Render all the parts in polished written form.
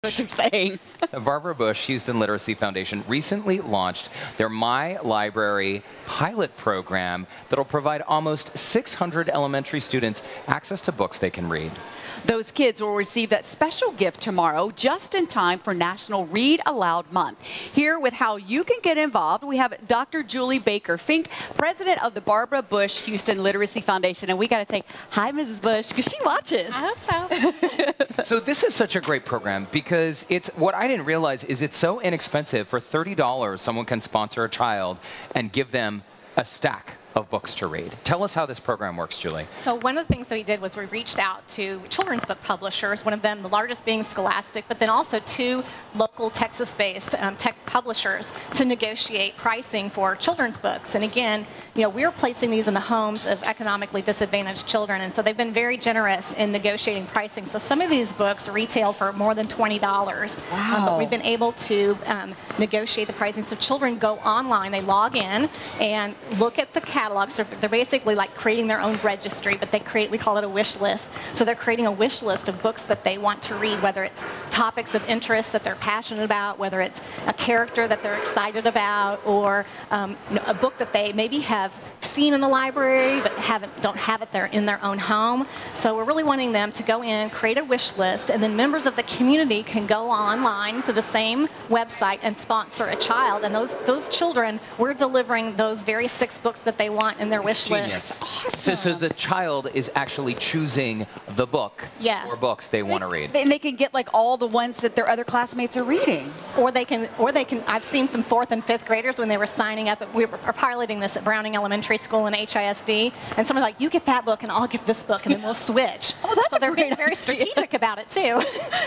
what you're saying. The Barbara Bush Houston Literacy Foundation recently launched their My Library pilot program that'll provide almost 600 elementary students access to books they can read. Those kids will receive that special gift tomorrow, just in time for National Read Aloud Month. Here with how you can get involved, we have Dr. Julie Baker Fink, president of the Barbara Bush Houston Literacy Foundation. And we got to say, hi, Mrs. Bush, because she watches. I hope so. So this is such a great program because it's what I didn't realize is it's so inexpensive. For $30, someone can sponsor a child and give them a stack of books to read. Tell us how this program works, Julie. So one of the things that we did was we reached out to children's book publishers, one of them, the largest being Scholastic, but then also 2 local Texas-based tech publishers to negotiate pricing for children's books. And again, we're placing these in the homes of economically disadvantaged children, and so they've been very generous in negotiating pricing. So some of these books retail for more than $20. Wow. But we've been able to negotiate the pricing. So children go online, they log in and look at the catalog. So they're basically like creating their own registry, but we call it a wish list. So they're creating a wish list of books that they want to read, whether it's topics of interest that they're passionate about, whether it's a character that they're excited about, or a book that they maybe have seen in the library but don't have it there in their own home. So we're really wanting them to go in, create a wish list, and then members of the community can go online to the same website and sponsor a child. And those children, we're delivering those very 6 books that they want in their wish list. Awesome. So the child is actually choosing the book or books they want to read. And they can get like all the ones that their other classmates are reading. Or they can, I've seen some 4th and 5th graders when they were signing up, we were piloting this at Browning Elementary School in HISD, and someone's like, you get that book and I'll get this book, and then we'll switch. Oh, that's so they're being very strategic about it too.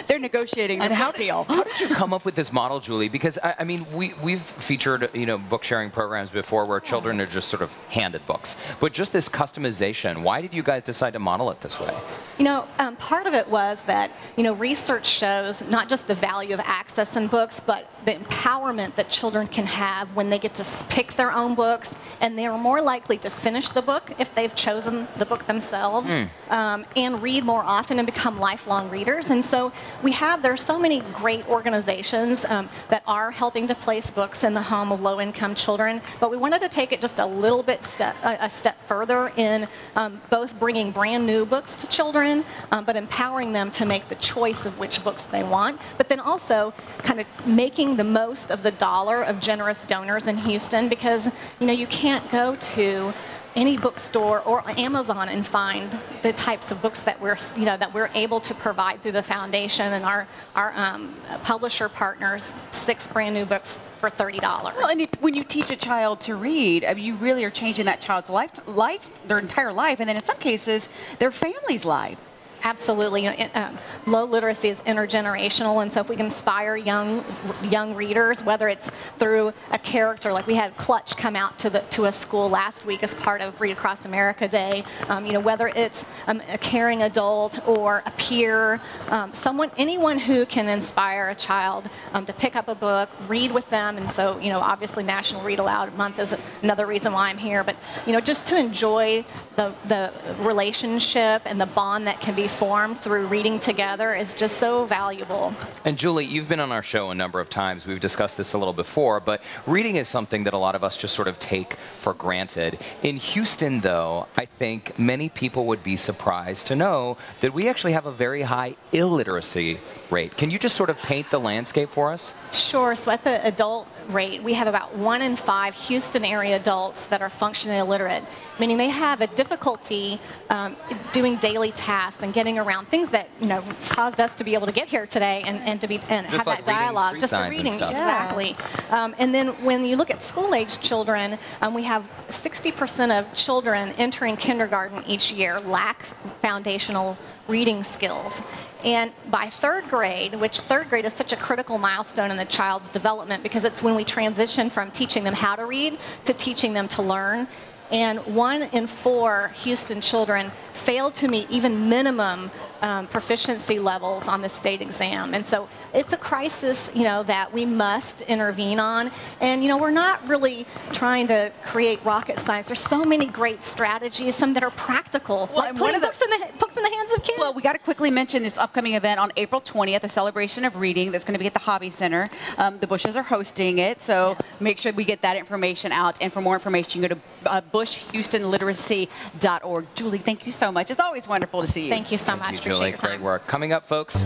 They're negotiating and how deal. How did you come up with this model, Julie? Because I mean, we've featured book sharing programs before where children are just sort of handed books, but just this customization. Why did you guys decide to model it this way? Part of it was that research shows not just the value of access in books, but the empowerment that children can have when they get to pick their own books, and they are more likely to finish the book if they've chosen the book themselves, and read more often and become lifelong readers. And so there are so many great organizations that are helping to place books in the home of low-income children, but we wanted to take it just a little bit a step further in both bringing brand new books to children, but empowering them to make the choice of which books they want, but then also kind of making the most of the dollar of generous donors in Houston, because you can't go to any bookstore or Amazon and find the types of books that we're able to provide through the foundation and our publisher partners. 6 brand new books for $30. Well, and when you teach a child to read, you really are changing that child's life, their entire life, and then in some cases, their family's life. Absolutely. Low literacy is intergenerational, and so if we can inspire young readers, whether it's through a character, like we had Clutch come out to a school last week as part of Read Across America Day, whether it's a caring adult or a peer, anyone who can inspire a child to pick up a book, read with them. And so, obviously National Read Aloud Month is another reason why I'm here, but just to enjoy the relationship and the bond that can be formed through reading together is just so valuable. And Julie, you've been on our show a number of times. We've discussed this a little before, but reading is something that a lot of us just sort of take for granted. In Houston, though, I think many people would be surprised to know that we actually have a very high illiteracy rate. Can you just sort of paint the landscape for us? Sure. So at the adult rate, we have about 1 in 5 Houston area adults that are functionally illiterate, meaning they have a difficulty doing daily tasks and getting around things that caused us to be able to get here today and have like that dialogue. Just reading Exactly. And then when you look at school-aged children, we have 60% of children entering kindergarten each year lack foundational reading skills. And by 3rd grade, which 3rd grade is such a critical milestone in the child's development because it's when we transition from teaching them how to read to teaching them to learn. And 1 in 4 Houston children fail to meet even minimum proficiency levels on the state exam. And so it's a crisis, that we must intervene on. And, we're not really trying to create rocket science. There's so many great strategies, some that are practical, Well, like and putting books in the hands of kids. Well, we got to quickly mention this upcoming event on April 20th, a celebration of reading that's going to be at the Hobby Center. The Bushes are hosting it, so make sure we get that information out. And for more information, you can go to bushhoustonliteracy.org. Julie, thank you so much. It's always wonderful to see you. Thank you so much. Thank you, Appreciate Julie. your time. Great work. Coming up, folks.